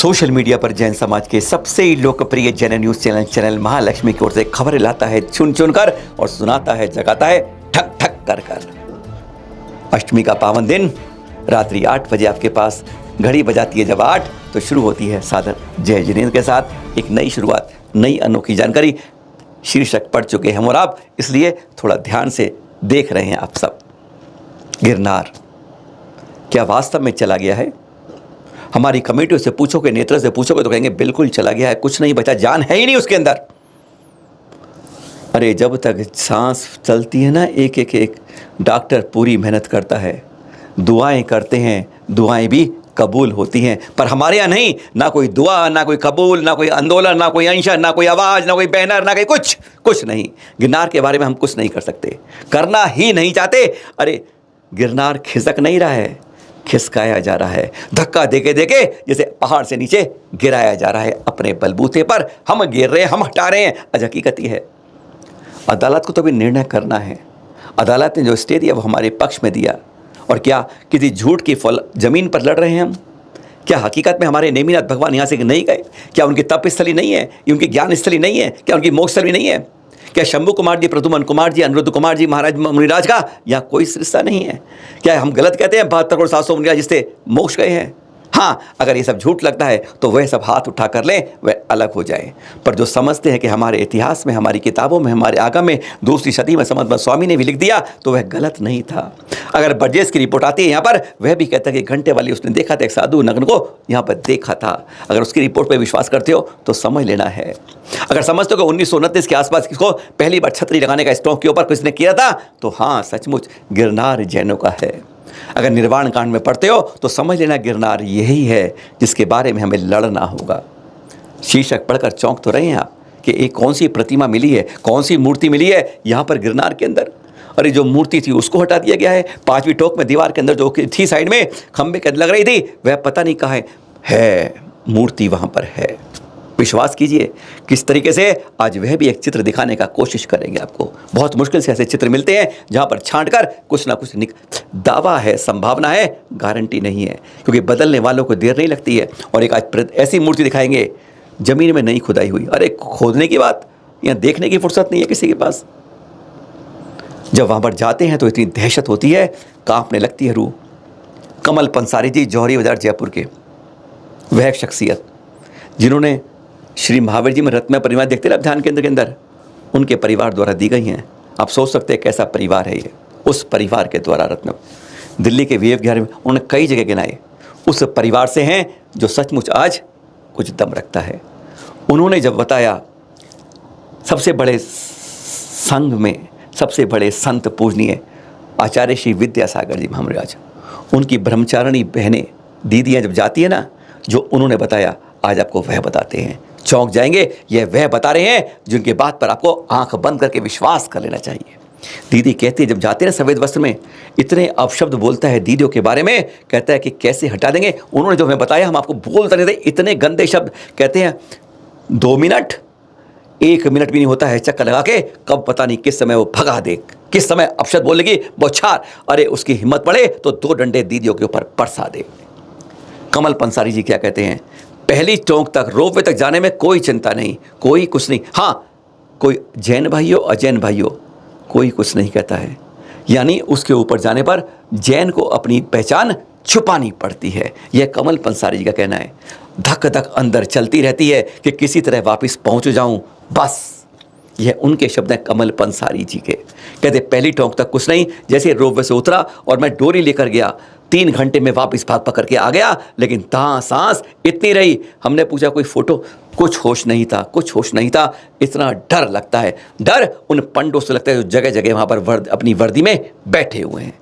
Social media पर जैन समाज के सबसे लोकप्रिय जैन न्यूज चैनल महालक्ष्मी की ओर से खबरें लाता है चुन चुन कर और सुनाता है जगाता है ठक ठक कर कर। अष्टमी का पावन दिन रात्रि 8 बजे आपके पास घड़ी बजाती है जब 8 तो शुरू होती है सादर जय जिनेन्द्र के साथ एक नई शुरुआत, नई अनोखी जानकारी। शीर्षक पढ़ चुके हैं और आप, इसलिए थोड़ा ध्यान से देख रहे हैं आप सब। गिरनार क्या वास्तव में चला गया है? हमारी कमेटियों से पूछोगे, नेत्र से पूछोगे तो कहेंगे बिल्कुल चला गया है, कुछ नहीं बचा, जान है ही नहीं उसके अंदर। अरे जब तक सांस चलती है ना, एक एक एक डॉक्टर पूरी मेहनत करता है, दुआएं करते हैं, दुआएं भी कबूल होती हैं। पर हमारे यहाँ नहीं, ना कोई दुआ, ना कोई कबूल, ना कोई आंदोलन, ना कोई अनशन, ना कोई आवाज़, ना कोई बैनर, ना कोई कुछ नहीं। गिरनार के बारे में हम कुछ नहीं कर सकते, करना ही नहीं चाहते। अरे गिरनार खिसक नहीं रहा है, खिसकाया जा रहा है, धक्का देके देके जैसे पहाड़ से नीचे गिराया जा रहा है। अपने बलबूते पर हम गिर रहे हैं, हम हटा रहे हैं। आज हकीकत ही है, अदालत को तो भी निर्णय करना है। अदालत ने जो स्टे दिया वो हमारे पक्ष में दिया। और क्या किसी झूठ की फल जमीन पर लड़ रहे हैं हम? क्या हकीकत में हमारे नेमिनाथ भगवान यहाँ से नहीं गए? क्या उनकी तप स्थली नहीं है? उनकी ज्ञान स्थली नहीं है? क्या उनकी मोक्ष स्थली नहीं है? क्या शंभु कुमार जी, प्रद्युमन कुमार जी, अनिरुद्ध कुमार जी, महाराज मुनिराज का यहाँ कोई रिश्ता नहीं है? क्या हम गलत कहते हैं 72 करोड़ 700 मुनिराज जिससे मोक्ष गए हैं? हाँ, अगर ये सब झूठ लगता है तो वह सब हाथ उठा कर लें, वह अलग हो जाए। पर जो समझते हैं कि हमारे इतिहास में, हमारी किताबों में, हमारे आगम में दूसरी सदी में समर्थ स्वामी ने भी लिख दिया तो वह गलत नहीं था। अगर बर्जेस की रिपोर्ट आती है यहाँ पर, वह भी कहता है कि घंटे वाली उसने देखा था, एक साधु नग्न को यहाँ पर देखा था। अगर उसकी रिपोर्ट पर विश्वास करते हो तो समझ लेना है। अगर समझते हो कि 1929 के आसपास किसको पहली बार छतरी लगाने का स्टॉक के ऊपर किसने किया था, तो हाँ सचमुच गिरनार जैनों का है। अगर निर्वाण कांड में पढ़ते हो तो समझ लेना गिरनार यही है जिसके बारे में हमें लड़ना होगा। शीर्षक पढ़कर चौंक तो रहे हैं आप कि एक कौन सी प्रतिमा मिली है, कौन सी मूर्ति मिली है यहाँ पर गिरनार के अंदर। अरे जो मूर्ति थी उसको हटा दिया गया है। 5वीं टोक में दीवार के अंदर जो थी साइड में खंबे के लग रही थी, वह पता नहीं कहाँ है, मूर्ति वहाँ पर है। विश्वास कीजिए किस तरीके से आज वह भी एक चित्र दिखाने का कोशिश करेंगे आपको। बहुत मुश्किल से ऐसे चित्र मिलते हैं जहां पर छांटकर कुछ ना कुछ दावा है, संभावना है, गारंटी नहीं है, क्योंकि बदलने वालों को देर नहीं लगती है। और एक आज ऐसी मूर्ति दिखाएंगे जमीन में नहीं खुदाई हुई। अरे खोदने की बात, यहाँ देखने की फुर्सत नहीं है किसी के पास। जब वहां पर जाते हैं तो इतनी दहशत होती है, कांपने लगती है रूह। कमल पंसारी जी, जौहरी बाजार जयपुर के, वह एक शख्सियत जिन्होंने श्री महावीर जी में रत्न परिवार देखते हैं ध्यान केंद्र के अंदर, उनके परिवार द्वारा दी गई हैं। आप सोच सकते हैं कैसा परिवार है ये। उस परिवार के द्वारा रत्न दिल्ली के वीएफ विहार में उन्होंने कई जगह गिनाए। उस परिवार से हैं जो सचमुच आज कुछ दम रखता है। उन्होंने जब बताया सबसे बड़े संघ में सबसे बड़े संत पूजनीय आचार्य श्री विद्यासागर जी महाराज, उनकी ब्रह्मचारिणी बहनें दीदियाँ जब जाती है ना, जो उन्होंने बताया आज आपको वह बताते हैं। चौंक जाएंगे, यह वह बता रहे हैं जिनके बात पर आपको आंख बंद करके विश्वास कर लेना चाहिए। दीदी कहती है जब जाते हैं सफ़ेद वस्त्र में, इतने अपशब्द बोलता है दीदियों के बारे में, कहता है कि कैसे हटा देंगे। उन्होंने जो हमें बताया हम आपको बोलते नहीं थे, इतने गंदे शब्द कहते हैं। 2 मिनट 1 मिनट भी नहीं होता है चक्कर लगा के, कब पता नहीं किस समय वो भगा दे, किस समय अपशब्द बोलने की बौछार। अरे उसकी हिम्मत पड़े तो 2 डंडे दीदियों के ऊपर बरसा दे। कमल पंसारी जी क्या कहते हैं, पहली टोंक तक, रोपवे तक जाने में कोई चिंता नहीं, कोई कुछ नहीं। हाँ, कोई जैन भाइयों अजैन भाइयों कोई कुछ नहीं कहता है। यानी उसके ऊपर जाने पर जैन को अपनी पहचान छुपानी पड़ती है, यह कमल पंसारी जी का कहना है। धक धक अंदर चलती रहती है कि किसी तरह वापस पहुंच जाऊं, बस। यह उनके शब्द हैं कमल पंसारी जी के। कहते पहली टोंक तक कुछ नहीं, जैसे रोपवे से उतरा और मैं डोरी लेकर गया, 3 घंटे में वापस भाग पकड़ के आ गया, लेकिन तहाँ सांस इतनी रही। हमने पूछा कोई फोटो, कुछ होश नहीं था, कुछ होश नहीं था। इतना डर लगता है, डर उन पंडों से लगता है जो जगह जगह वहाँ पर अपनी वर्दी में बैठे हुए हैं।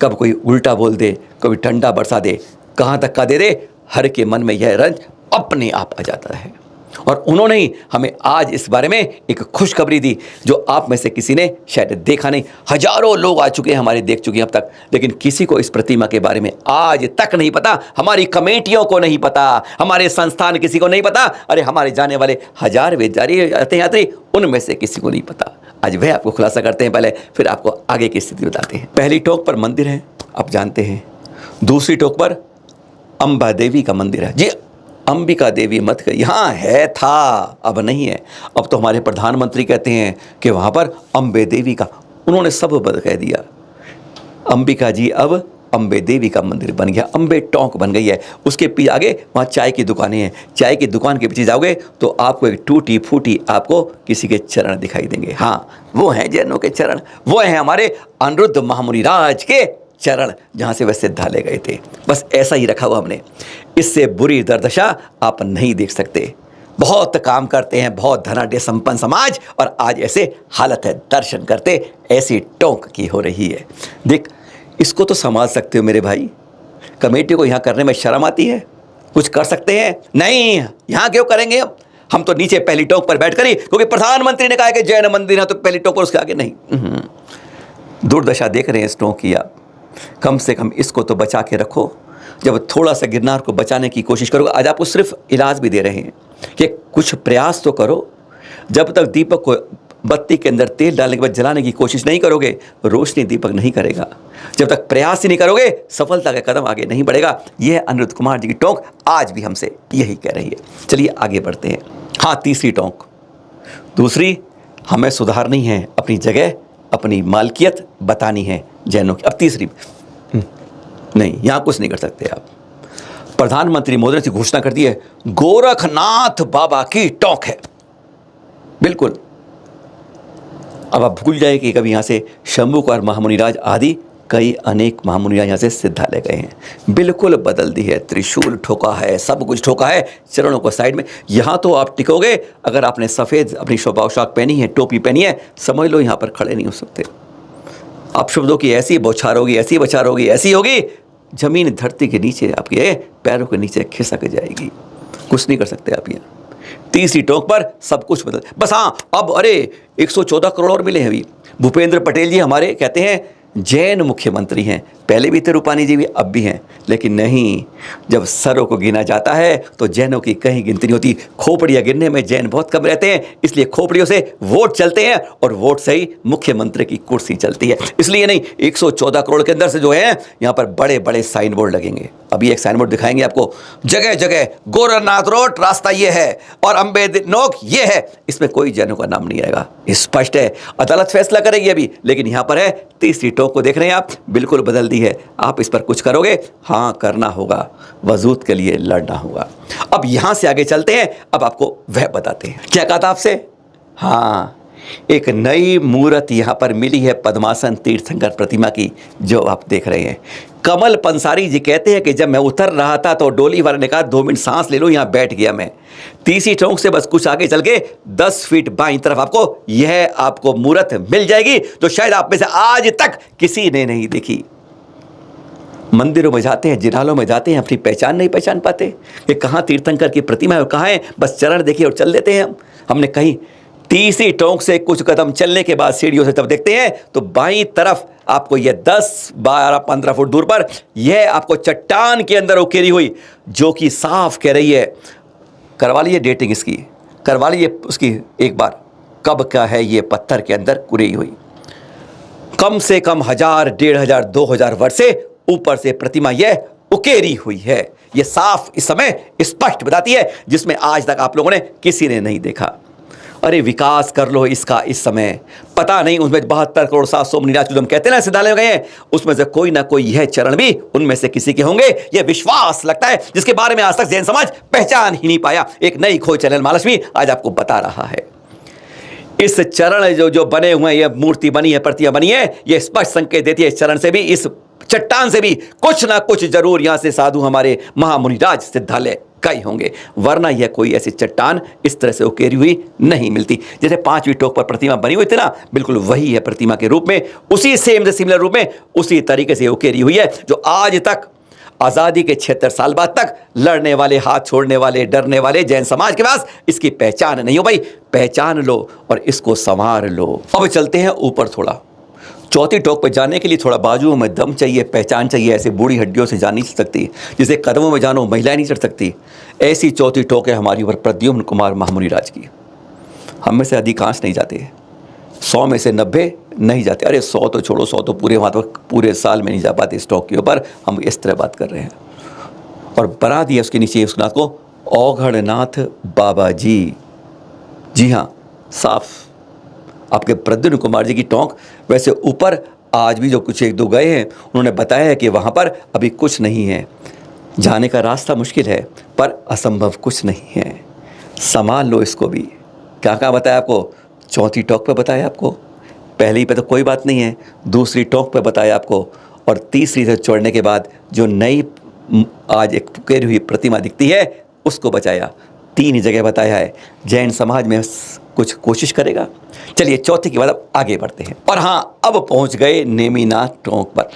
कब कोई उल्टा बोल दे, कभी ठंडा बरसा दे, कहाँ धक्का दे दे, हर के मन में यह रंज अपने आप आ जाता है। और उन्होंने ही हमें आज इस बारे में एक खुशखबरी दी जो आप में से किसी ने शायद देखा नहीं। हजारों लोग आ चुके हैं, हमारे देख चुके हैं अब तक, लेकिन किसी को इस प्रतिमा के बारे में आज तक नहीं पता। हमारी कमेटियों को नहीं पता, हमारे संस्थान किसी को नहीं पता। अरे हमारे जाने वाले 1000 यात्री उनमें से किसी को नहीं पता। आज वह आपको खुलासा करते हैं पहले, फिर आपको आगे की स्थिति बताते हैं। पहली टोक पर मंदिर है, आप जानते हैं। दूसरी टोक पर अंबा देवी का मंदिर है। जी अंबिका देवी मत कर, यहाँ है था, अब नहीं है। अब तो हमारे प्रधानमंत्री कहते हैं कि वहाँ पर अम्बे देवी का, उन्होंने सब बदल कह दिया। अंबिका जी अब अम्बे देवी का मंदिर बन गया, अम्बे टोंक बन गई है। उसके पीछे आगे वहाँ चाय की दुकानें हैं, चाय की दुकान के पीछे जाओगे तो आपको एक टूटी फूटी आपको किसी के चरण दिखाई देंगे। हाँ, वो हैं जैनों के चरण, वो हैं हमारे अनिरुद्ध महामुनि राज के चरण, जहाँ से वह सिद्धालय गए थे। बस ऐसा ही रखा हुआ हमने, इससे बुरी दुर्दशा आप नहीं देख सकते। बहुत काम करते हैं, बहुत धनाढ्य संपन्न समाज, और आज ऐसे हालत है, दर्शन करते ऐसी टोंक की हो रही है। देख, इसको तो संभाल सकते हो मेरे भाई, कमेटी को यहाँ करने में शर्म आती है? कुछ कर सकते हैं? नहीं, यहाँ क्यों करेंगे हम तो नीचे पहली टोंक पर बैठ कर ही, क्योंकि प्रधानमंत्री ने कहा कि जैन मंदिर है तो पहली टोंक पर, उसके आगे नहीं। दुर्दशा देख रहे हैं इस टोंक की आप, कम से कम इसको तो बचा के रखो। जब थोड़ा सा गिरनार को बचाने की कोशिश करोगे, आज आपको सिर्फ इलाज भी दे रहे हैं कि कुछ प्रयास तो करो। जब तक दीपक को बत्ती के अंदर तेल डालने के बाद जलाने की कोशिश नहीं करोगे, रोशनी दीपक नहीं करेगा। जब तक प्रयास ही नहीं करोगे, सफलता का कदम आगे नहीं बढ़ेगा। यह अनिरुद्ध कुमार जी की टोंक आज भी हमसे यही कह रही है। चलिए आगे बढ़ते हैं। हाँ, तीसरी टोंक, दूसरी, हमें सुधारनी है अपनी जगह, अपनी मालकियत बतानी है जैनों की। अब तीसरी नहीं, यहां कुछ नहीं कर सकते आप। प्रधानमंत्री मोदी ने घोषणा कर दी है, गोरखनाथ बाबा की टोंक है, बिल्कुल। अब आप भूल जाए कि कभी यहां से शंभू कुमार महामुनिराज आदि कई अनेक महामुनिराज यहां से सिद्धालय गए हैं। बिल्कुल बदल दी है, त्रिशूल ठोका है, सब कुछ ठोका है, चरणों को साइड में। यहां तो आप टिकोगे अगर आपने सफ़ेद अपनी पोशाक पहनी है, टोपी पहनी है, समझ लो यहां पर खड़े नहीं हो सकते। आप शब्दों की ऐसी बौछार होगी, ऐसी बौछार होगी, ऐसी होगी, जमीन धरती के नीचे आपके पैरों के नीचे खिसक जाएगी। कुछ नहीं कर सकते आप यहाँ। तीसरी टोंक पर सब कुछ बदल। बस हाँ, अब अरे 114 करोड़ और मिले हैं अभी। भूपेंद्र पटेल जी हमारे कहते हैं जैन मुख्यमंत्री हैं, पहले भी थे, रूपानी जी भी अब भी हैं, लेकिन नहीं, जब सरों को गिना जाता है तो जैनों की कहीं गिनती नहीं होती। खोपड़ियाँ गिनने में जैन बहुत कम रहते हैं, इसलिए खोपड़ियों से वोट चलते हैं और वोट से ही मुख्यमंत्री की कुर्सी चलती है। इसलिए नहीं, 114 करोड़ के अंदर से जो है यहाँ पर बड़े बड़े साइन बोर्ड लगेंगे। अभी एक साइन बोर्ड दिखाएंगे आपको, जगह जगह गोरखनाथ रोड रास्ता ये है और अम्बे नोक ये है, इसमें कोई जैनों का नाम नहीं आएगा। स्पष्ट है, अदालत फैसला करेगी अभी, लेकिन यहाँ पर है तीसरी टोंक को देख रहे हैं आप, बिल्कुल बदल दी है। आप इस पर कुछ करोगे? हाँ, करना होगा, वजूद के लिए लड़ना होगा। अब यहां से आगे चलते हैं, अब आपको वह बताते हैं। क्या कहा था आपसे? हाँ, एक नई मूर्त यहां पर मिली है पद्मासन तीर्थंकर प्रतिमा की, जो आप देख रहे हैं। कमल पंसारी जी कहते हैं कि जब मैं उतर रहा था तो डोली वाले ने कहा 2 मिनट सांस ले लो, यहां बैठ गया मैं। तीसरी टोंक से बस कुछ आगे चल के 10 फीट बाईं तरफ आपको मूर्त मिल जाएगी, जो शायद आप में से आज तक किसी ने नहीं देखी। मंदिरों में जाते हैं, जिनालों में जाते हैं, अपनी पहचान नहीं पहचान पाते कि कहाँ तीर्थंकर की प्रतिमा है और कहाँ है, बस चरण देखिए और चल देते हैं। हमने कहीं तीसरी टोंक से कुछ कदम चलने के बाद सीढ़ियों से तब देखते हैं तो बाईं तरफ आपको यह 10, 12, 15 फुट दूर पर यह आपको चट्टान के अंदर उकेरी हुई, जो कि साफ कह रही है, करवा लीजिए डेटिंग इसकी, करवा लीजिए उसकी एक बार, कब का है ये पत्थर के अंदर कुरी हुई। कम से कम 1000, 1500, 2000 वर्ष से ऊपर से प्रतिमा यह उकेरी हुई है। यह साफ इस समय स्पष्ट बताती है, जिसमें आज तक आप लोगों ने किसी ने नहीं देखा। अरे विकास कर लो इसका इस समय, पता नहीं उसमें 72 करोड़ 700 मुनिराज जो हम कहते हैं ना सिद्धालय में गए हैं, उसमें से कोई ना कोई यह चरण भी उनमें से किसी के होंगे। यह विश्वास लगता है, जिसके बारे में आज तक जैन समाज पहचान ही नहीं पाया। एक नई खोज चैनल महालक्ष्मी आज आपको बता रहा है। इस चरण जो बने हुए हैं, यह मूर्ति बनी है, प्रतिमा बनी है, यह स्पष्ट संकेत देती है, इस चरण से भी, इस चट्टान से भी कुछ ना कुछ जरूर यहां से साधु हमारे महामुनिराज सिद्धालय गए होंगे, वरना यह कोई ऐसी चट्टान इस तरह से उकेरी हुई नहीं मिलती। जैसे 5वीं टोक पर प्रतिमा बनी हुई थी ना, बिल्कुल वही है प्रतिमा के रूप में, उसी सेम सिमिलर रूप में, उसी तरीके से उकेरी हुई है, जो आज तक आज़ादी के 76 साल बाद तक लड़ने वाले, हाथ छोड़ने वाले, डरने वाले जैन समाज के पास इसकी पहचान नहीं हो भाई। पहचान लो और इसको संवार लो। अब चलते हैं ऊपर थोड़ा। चौथी टोक पर जाने के लिए थोड़ा बाजुओं में दम चाहिए, पहचान चाहिए। ऐसे बूढ़ी हड्डियों से जा नहीं सकती, जिसे कदमों में जानो महिलाएं नहीं चढ़ सकती, ऐसी चौथी टोक है हमारी ऊपर प्रद्युम्न कुमार महामुनिराज की। हम में से अधिकांश नहीं जाते, 100 में से 90 नहीं जाते। अरे 100 तो छोड़ो, 100 तो पूरे वहाँ तक पूरे साल में नहीं जा पाते इस टोक के ऊपर। हम इस तरह बात कर रहे हैं और बना दिया उसके नीचे उस नाथ को औघड़नाथ बाबा जी। जी हाँ, साफ आपके प्रद्युम्न कुमार जी की टोंक। वैसे ऊपर आज भी जो कुछ एक दो गए हैं उन्होंने बताया है कि वहाँ पर अभी कुछ नहीं है, जाने का रास्ता मुश्किल है पर असंभव कुछ नहीं है। संभाल लो इसको भी। क्या क्या बताया आपको? चौथी टोंक पे बताया आपको, पहली पे तो कोई बात नहीं है, दूसरी टोंक पे बताया आपको, और तीसरी से छोड़ने के बाद जो नई आज एक फुकेरी हुई प्रतिमा दिखती है उसको बचाया। 3 ही जगह बताया है। जैन समाज में कुछ कोशिश करेगा। चलिए चौथी के बाद अब आगे बढ़ते हैं। और हाँ, अब पहुंच गए नेमिनाथ टोंक पर।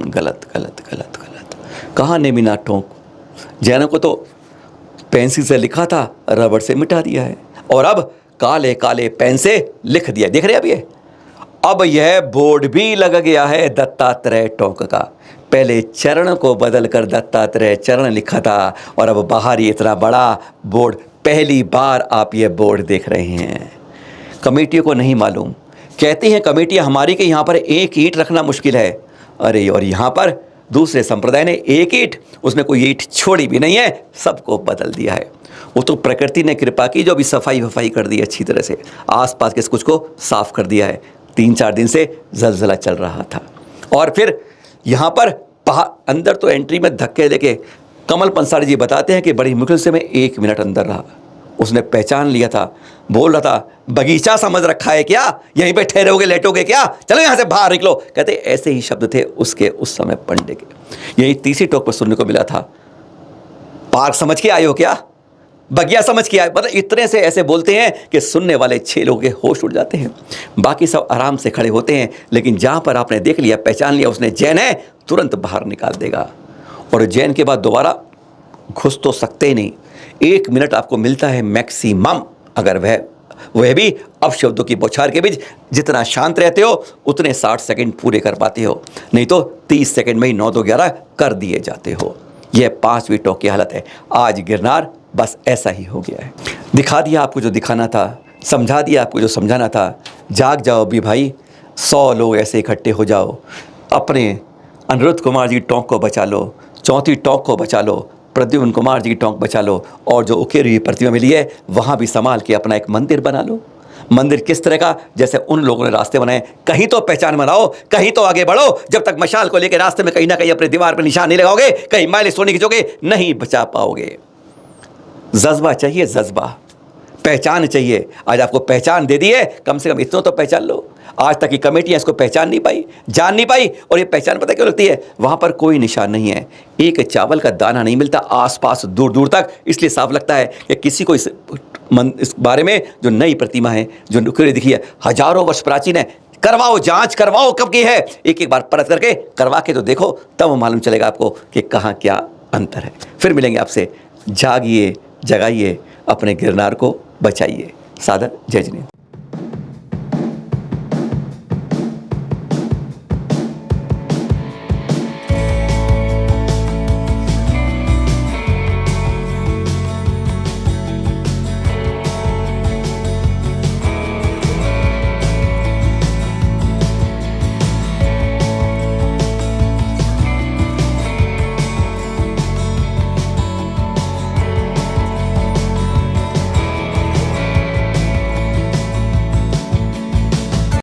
गलत गलत गलत गलत। कहाँ नेमिनाथ टोंक? जैनों को तो पेंसिल से लिखा था, रबड़ से मिटा दिया है, और अब काले काले पेन से लिख दिया। देख रहे हैं अब ये? अब यह बोर्ड भी लग गया है दत्तात्रेय टोंक का। पहले चरण को बदल कर दत्तात्रेय चरण लिखा था, और अब बाहर ही इतना बड़ा बोर्ड। पहली बार आप ये बोर्ड देख रहे हैं। कमेटियों को नहीं मालूम, कहती हैं कमेटियां हमारी कि यहाँ पर एक ईंट रखना मुश्किल है। अरे, और यहाँ पर दूसरे संप्रदाय ने एक ईंट, उसमें कोई ईंट छोड़ी भी नहीं है, सबको बदल दिया है। वो तो प्रकृति ने कृपा की जो अभी सफाई वफाई कर दी अच्छी तरह से, आसपास के कुछ को साफ कर दिया है। 3-4 दिन से जलजला चल रहा था। और फिर यहाँ पर अंदर तो एंट्री में धक्के देके कमल पंसारी जी बताते हैं कि बड़ी मुश्किल से मैं 1 मिनट अंदर रहा। उसने पहचान लिया था, बोल रहा था, बगीचा समझ रखा है क्या? यहीं पे ठहरोगे, लेटोगे क्या? चलो यहाँ से बाहर निकलो। कहते ऐसे ही शब्द थे उसके उस समय पंडे के। यही तीसरी टोक पर सुनने को मिला था। पार्क समझ के आए हो क्या? बगिया समझ के आए? मतलब इतने से ऐसे बोलते हैं कि सुनने वाले 6 लोगों के होश उड़ जाते हैं। बाकी सब आराम से खड़े होते हैं, लेकिन जहाँ पर आपने देख लिया, पहचान लिया उसने जैन है, तुरंत बाहर निकाल देगा। और जैन के बाद दोबारा घुस तो सकते ही नहीं। 1 मिनट आपको मिलता है मैक्सिमम, अगर वह भी अपशब्दों की बौछार के बीच। जितना शांत रहते हो उतने 60 सेकंड पूरे कर पाते हो, नहीं तो 30 सेकंड में ही 9 2 11 कर दिए जाते हो। यह 5वीं टोक की हालत है। आज गिरनार बस ऐसा ही हो गया है। दिखा दिया आपको जो दिखाना था, समझा दिया आपको जो समझाना था। जाग जाओ भी भाई, 100 लोग ऐसे इकट्ठे हो जाओ, अपने अनिरुद्ध कुमार जी टोंक को बचा लो, चौथी टोंक को बचा लो, प्रद्युम्न कुमार जी की टोंक बचा लो, और जो उकेरी हुई प्रतिमा मिली है वहाँ भी संभाल के अपना एक मंदिर बना लो। मंदिर किस तरह का? जैसे उन लोगों ने रास्ते बनाए, कहीं तो पहचान बनाओ, कहीं तो आगे बढ़ो। जब तक मशाल को लेकर रास्ते में कहीं ना कहीं अपने दीवार पर निशान नहीं लगाओगे, कहीं माइलेज सोने खींचोगे, नहीं बचा पाओगे। जज्बा चाहिए, जज्बा, पहचान चाहिए। आज आपको पहचान दे दी है, कम से कम इतना तो पहचान लो। आज तक की कमेटियां इसको पहचान नहीं पाई, जान नहीं पाई। और ये पहचान पता क्यों लगती है? वहाँ पर कोई निशान नहीं है, एक चावल का दाना नहीं मिलता आसपास दूर दूर तक। इसलिए साफ लगता है कि किसी को इस बारे में जो नई प्रतिमा है, जो नुक्कड़ी दिखी है, हजारों वर्ष प्राचीन है, करवाओ, जांच करवाओ कब की है, एक एक बार परख करके करवा के तो देखो, तब मालूम चलेगा आपको कि कहाँ क्या अंतर है। फिर मिलेंगे आपसे। जागिए, जगाइए, अपने गिरनार को बचाइए। सादर जय जिनेंद्र।